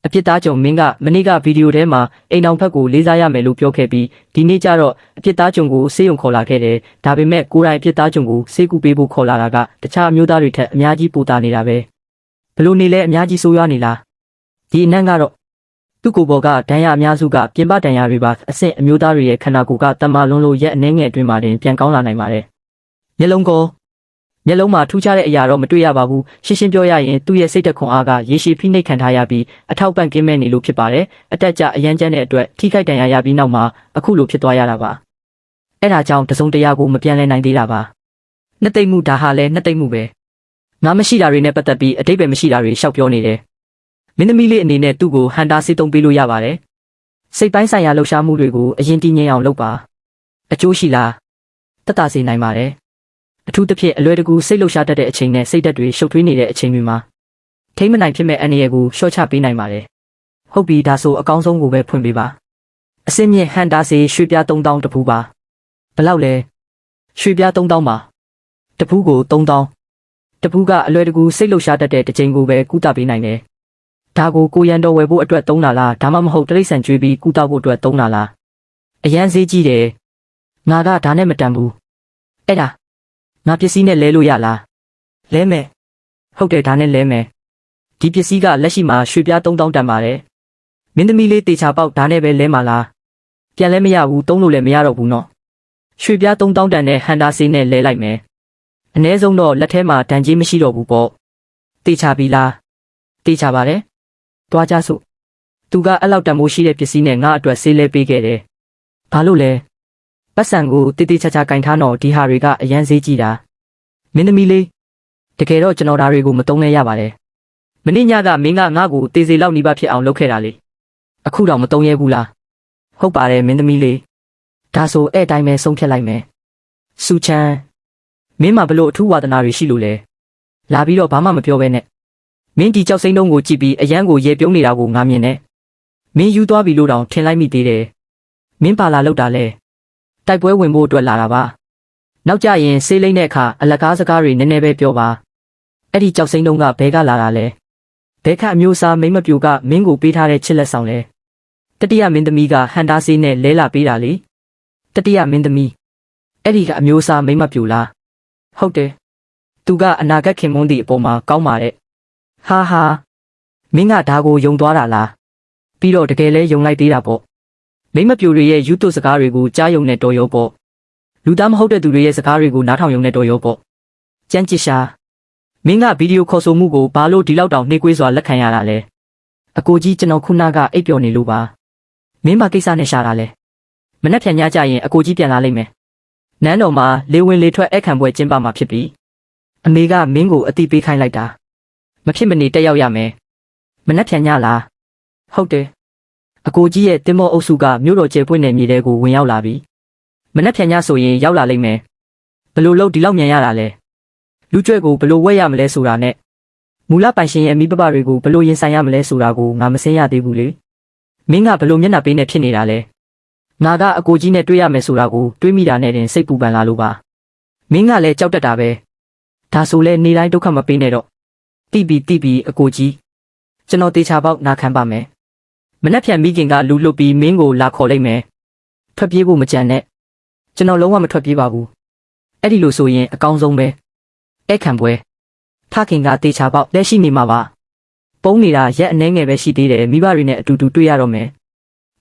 အပြစ်သားကြုံမင်းကမနေ့ကဗီဒီယိုထဲမှာအိမ်အောင်ဖက်ကိုလေးစားရမယ်လို့ပြောခဲ့ပြီးဒီနေ့ကျတော့အပြစ်သားကြုံကိုဆေးရုံခေါ်လာခဲ့တယ်ဒါပေမဲ့ကိုယ်တိုင်အပြစ်သားကြုံကိုဆေးကူပေးဖို့ခေါ်လာတာကတခြားအမျိုးသားတွေထက်အများကြီးပိုတာနေတာပဲဘလို့နေလဲအများကြီးဆိုးရွားနေလားဒီအနံ့ကတော့သူ့ကိုယ်ပေါ်ကဒဏ်ရာအများစုကပြင်ပဒဏ်ရာတွေပါအဆင့်အမျိုးသားတွေရဲ့ခန္ဓာကိုယ်ကတမလွန်းလို့ရက်အနှဲငယ်အတွင်းမှာတင်ပြန်ကောင်းလာနိုင်ပါတယ်မျက်လုံးမှာထူးခြားတဲ့အရာတော့မတွေ့ရပါဘူးရှင်းရှင်းပြောရရင်သူ့ရဲ့စိတ်သက်ခွန်အားကရေရှည်ဖိနှိပ်ခံထားရပြီးအထောက်ပံ့ကင်းမဲ့နေလို့ဖြစ်ပါတယ်အတက်ကြအရန်ကျန်းတဲ့အတွက်ထိခိုက်ဒဏ်ရာရပြီးနောက်မှာအခုလိုဖြစ်သွားရတာပါအဲ့ဒါကြောင့်တစုံတရာကိုမပြန်လဲနိုင်သေးတာပါနှစ်သိမ့်မှုဒါဟာလည်းနှစ်သိမ့်မှုပဲငါမရှိတာတွေနဲ့ပတ်သက်ပြီးအတိတ်ပဲမရှိတာတွေရှောက်ပြောနေတယ်မင်းသမီးလေးအနေနဲ့သူ့ကိုဟန်တာစေးသုံးပေးလို့ရပါတယ်စိတ်ပိုင်းဆိုင်ရာလှုပ်ရှားမှုတွေကိုအရင်တည်ငြိမ်အောင်လုပ်ပါအကျိုးရှိလားသက်သာစေနိုင်ပါတယ်အထူးသဖြင့်အလွယ်တကူစိတ်လှုပ်ရှားတတ်တဲ့အချိန်နဲ့စိတ်ဓာတ်တွေရှုပ်ထွေးနေတဲ့အချိန်တွေမှာထိမ့်မနိုင်ဖြစ်မဲ့အန္တရာယ်ကိုရှော့ချပေးနိုင်ပါတယ်ဟုတ်ပြီဒါဆိုအကောင်းဆုံးကိုပဲဖွင့်ပေးပါအစင်းမြင့်ဟန်တာစေးရွှေပြား3000တပူပါဘယ်လောက်လဲရွှေပြား3000ပါတပူကို3000တပူကအလွယ်တကူစိတ်လှုပ်ရှားတတ်တဲ့တစ်ချိန်ကိုပဲကုသပေးနိုင်တယ်ဒါကိုကိုရန်တော်ဝယ်ဖို့အတွက်သုံးတာလားဒါမှမဟုတ်တိရစ္ဆာန်ကျွေးပြီးကုသဖို့အတွက်သုံးတာလားအရန်ဈေးကြီးတယ်ငါကဒါနဲ့မတန်ဘူးအဲ့ဒါငါပစ္စည်းနဲ့လဲလို့ရလားလဲမယ်ဟုတ်တယ်ဒါနဲ့လဲမယ်ဒီပစ္စည်းကလက်ရှိမှာရွှေပြား3000တန်ပါတယ်မင်းသမီးလေးတေချာပေါက်ဒါနဲ့ပဲလဲမှာလားပြန်လဲမရဘူးသုံးလို့လည်းမရတော့ဘူးနော်ရွှေပြား3000တန်နဲ့ဟန်တာဆေးနဲ့လဲလိုက်မယ်အနည်းဆုံးတော့လက်ထဲမှာဒဏ်ကြေးမရှိတော့ဘူးပေါ့တေချာပြီလားတေချာပါတယ်တွားကြစို့သူကအဲ့လောက်တန်ဖိုးရှိတဲ့ပစ္စည်းနဲ့ငါအတွက်ဆေးလဲပေးခဲ့တယ်ဘာလို့လဲပတ်စံကိုတေးသေးချာချာကင်ထားတော့ဒီဟာတွေကအရန်ဈေးကြီးတာမင်းသမီးလေးတကယ်တော့ကျွန်တော်ဒါတွေကိုမသုံးလဲရပါတယ်မနေ့ညကမင်းကငါ့ကိုတေးစေလောက်နီးပါးဖြစ်အောင်လုပ်ခဲ့တာလေအခုတော့မသုံးရဲဘူးလားဟုတ်ပါတယ်မင်းသမီးလေးဒါဆိုအဲ့တိုင်းပဲဆုံးဖြတ်လိုက်မယ်စူချမ်းမင်းမဘလို့အထူးဝါဒနာတွေရှိလို့လဲလာပြီးတော့ဘာမှမပြောဘဲနဲ့မင်းဒီကြောက်စိမ့်တုံးကိုကြည့်ပြီးအရန်ကိုရေပြုံးနေတာကိုငါမြင်နေမင်းယူသွားပြီလို့တောင်ထင်လိုက်မိသေးတယ်မင်းပါလာလောက်တာလဲတိုက်ပွဲဝင်ဖို့အတွက်လာတာပါနောက်ကြရင်ဆေးလိမ့်တဲ့အခါအလကားစကားတွေနည်းနည်းပဲပြောပါအဲ့ဒီကြောက်စိမ့်တုံးကဘဲကလာတာလဲဘဲခအမျိုးသားမိမပြူကမင်းကိုပေးထားတဲ့ချစ်လက်ဆောင်လဲတတိယမင်းသမီးကဟန်တာဆေးနဲ့လဲလာပေးတာလေတတိယမင်းသမီးအဲ့ဒီကအမျိုးသားမိမပြူလားဟုတ်တယ်သူကအနာဂတ်ခင်မွန်းသည့်အပေါ်မှာကောင်းပါတဲ့ဟာဟာမင်းကဒါကိုယုံသွားတာလားပြီးတော့တကယ်လဲယုံလိုက်သေးတာပေါ့မိမပြူတွေရဲ့ယူတုစကားတွေကိုကြားယုံနဲ့တော်ရောပေါ့လူသားမဟုတ်တဲ့သူတွေရဲ့စကားတွေကိုနားထောင်ယုံနဲ့တော်ရောပေါ့ကြမ်းကြစ်ရှာမင်းကဗီဒီယိုခေါ်ဆိုမှုကိုဘာလို့ဒီလောက်တောင်နှိကွေးစွာလက်ခံရတာလဲအကိုကြီးကျွန်တော်ခုနကအိပ်ပျော်နေလို့ပါမင်းမကိစ္စနဲ့ရှာတာလဲမနှက်ဖြန်ညကြရင်အကိုကြီးပြန်လာလိမ့်မယ်နန်းတော်မှာလေဝင်လေထွက်အခန့်ပွဲကျင်းပမှာဖြစ်ပြီးအမေကမင်းကိုအတိပေးခိုင်းလိုက်တာမဖြစ်မနေတက်ရောက်ရမယ်မနှက်ဖြန်ညလားဟုတ်တယ်အကိုကြီးရဲ့တင်မောအုပ်စုကမြို့တော်ကျေပွင့်နယ်မြေတဲကိုဝင်ရောက်လာပြီမနှက်ဖြန်ညဆိုရင်ရောက်လာလိမ့်မယ်ဘလို့လို့ဒီလောက်မြန်ရတာလဲလူကျွဲကိုဘလို့ဝဲရမလဲဆိုတာနဲ့မူလပိုင်ရှင်ရဲ့မိဘတွေကိုဘလို့ရင်ဆိုင်ရမလဲဆိုတာကိုငါမစင်းရသေးဘူးလေမင်းကဘလို့မျက်နှာပေးနေဖြစ်နေတာလဲငါကအကိုကြီးနဲ့တွေ့ရမယ်ဆိုတာကိုတွေးမိတာနဲ့တင်စိတ်ပူပန်လာလို့ပါမင်းကလည်းကြောက်တတ်တာပဲဒါဆိုလဲနေတိုင်းဒုက္ခမပေးနဲ့တော့တိပြီအကိုကြီးကျွန်တော်တေချာပေါက်နာခံပါမယ်မနှက်ဖြန်မိခင်ကလူလွတ်ပြီးမင်းကိုလာခေါ်လိုက်မယ်ထွက်ပြေးဖို့မကြံနဲ့ကျွန်တော်လုံးဝမထွက်ပြေးပါဘူးအဲ့ဒီလိုဆိုရင်အကောင်းဆုံးပဲအဲ့ခံပွဲဖခင်ကတေချာပေါက်လက်ရှိနေမှာပါပုံးနေတာရက်အနှဲငယ်ပဲရှိသေးတယ်မိဘတွေနဲ့အတူတူတွေ့ရတော့မယ်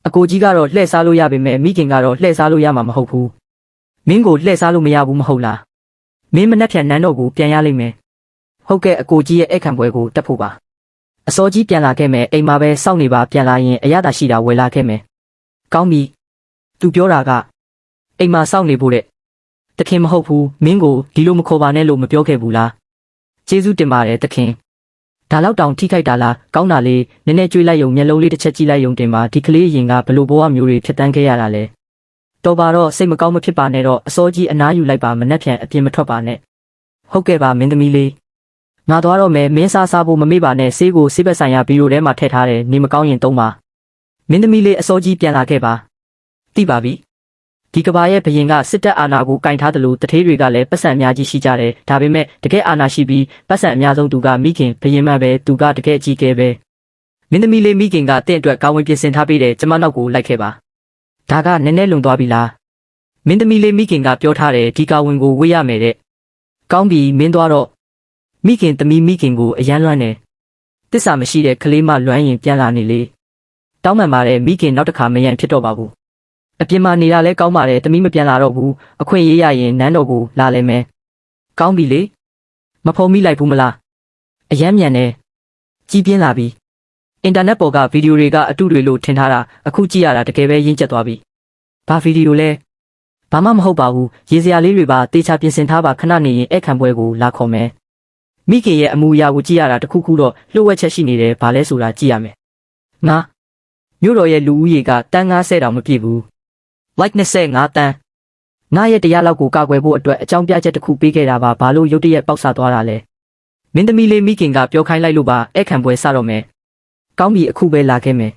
အကိုကြီးကတော့လှည့်စားလို့ရပေမဲ့မိခင်ကတော့လှည့်စားလို့ရမှာမဟုတ်ဘူးမင်းကိုလှည့်စားလို့မရဘူးမဟုတ်လားမင်းမနှက်ဖြန်နန်းတော်ကိုပြန်ရလိမ့်မယ်ဟုတ်ကဲ့အကိုကြီးရဲ့အခန့်ပွဲကိုတက်ဖို့ပါအစောကြီးပြန်လာခဲ့မယ်အိမ်မှာပဲစောင့်နေပါပြန်လာရင်အရသာရှိတာဝယ်လာခဲ့မယ်ကောင်းပြီသူပြောတာကအိမ်မှာစောင့်နေဖို့တဲ့တခင်မဟုတ်ဘူးမင်းကိုဒီလိုမခေါ်ပါနဲ့လို့မပြောခဲ့ဘူးလားကျေးဇူးတင်ပါတယ်တခင်ဒါလောက်တောင်ထိခိုက်တာလားကောင်းတာလေးနည်းနည်းကြွေးလိုက်ယုံမျက်လုံးလေးတစ်ချက်ကြည့်လိုက်ယုံတင်ပါဒီကလေးရင်ကဘလို့ဘဝမျိုးတွေဖြစ်တန်းခဲ့ရတာလဲတော်ပါတော့စိတ်မကောင်းမဖြစ်ပါနဲ့တော့အစောကြီးအနားယူလိုက်ပါမနှက်ဖြန်အပြင်မထွက်ပါနဲ့ဟုတ်ကဲ့ပါမင်းသမီးလေးငါသွားတော့မယ်မင်းစားဖို့မမေ့ပါနဲ့ဆေးကိုဆေးဘက်ဆိုင်ရာဘီရိုထဲမှာထည့်ထားတယ်နေမကောင်းရင်သုံးပါမင်းသမီးလေးအစောကြီးပြန်လာခဲ့ပါသိပါပြီဒီကဘာရဲ့ဘရင်ကစစ်တပ်အာဏာကိုကင်ထားတယ်လို့တထေးတွေကလည်းပတ်စံအများကြီးရှိကြတယ်ဒါပေမဲ့တကယ်အာဏာရှိပြီးပတ်စံအများဆုံးသူကမိခင်ဘရင်မပဲသူကတကယ်အကြီးကဲပဲ မင်းသမီးလေးမိခင်ကတင့်အတွက်ကောင်းဝင်ပြင်ဆင်ထားပေးတယ်ကျမနောက်ကိုလိုက်ခဲ့ပါဒါကနည်းနည်းလွန်သွားပြီလားမင်းသမီးလေးမိခင်ကပြောထားတယ်ဒီကောင်းဝင်ကိုဝေ့ရမယ်တဲ့ကောင်းပြီမင်းသွားတော့မိခင်သမီးမိခင်ကိုအယမ်းလွမ်းတယ်တစ္ဆာမရှိတဲ့ကလေးမလွမ်းရင်ပြန်လာနေလေတောင်းပန်ပါတယ်မိခင်နောက်တစ်ခါမရန်ဖြစ်တော့ပါဘူးအပြင်မှာနေတာလဲကောင်းပါတယ်သမီးမပြန်လာတော့ဘူးအခွင့်ရေးရရင်နန်းတော်ကိုလာလဲမယ်ကောင်းပြီလေမဖုံးမိလိုက်ဘူးမလားအယမ်းမြန်တယ်ကြီးပြင်းလာပြီအင်တာနက်ပေါ်ကဗီဒီယိုတွေကအတုတွေလို့ထင်ထားတာအခုကြည့်ရတာတကယ်ပဲရင့်ကျက်သွားပြီဘာဗီဒီယိုလဲဘာမှမဟုတ်ပါဘူးရေစရာလေးတွေပါတေချာပြင်ဆင်ထားပါခဏနေရင်ဧကန်ပွဲကိုလာခေါ်မယ်မိခင်ရဲ့အမူအရာကိုကြည့်ရတာတခုခုတော့လှုပ်ဝက်ချက်ရှိနေတယ်ဘာလဲဆိုတာကြည့်ရမယ်ငါမြို့တော်ရဲ့လူဦးရေကတန်း90တောင်မပြည့်ဘူး like 25တန်းငါရဲ့တရားလောက်ကိုကာကွယ်ဖို့အတွက်အကြောင်းပြချက်တစ်ခုပေးခဲ့တာပါဘာလို့ရုတ်တရက်ပေါက်ဆသွားတာလဲမင်းသမီးလေးမိခင်ကပြောခိုင်းလိုက်လို့ပါဧကန်ပွဲစတော့မယ်ကောင်းပြီအခုပဲလာခဲ့မယ်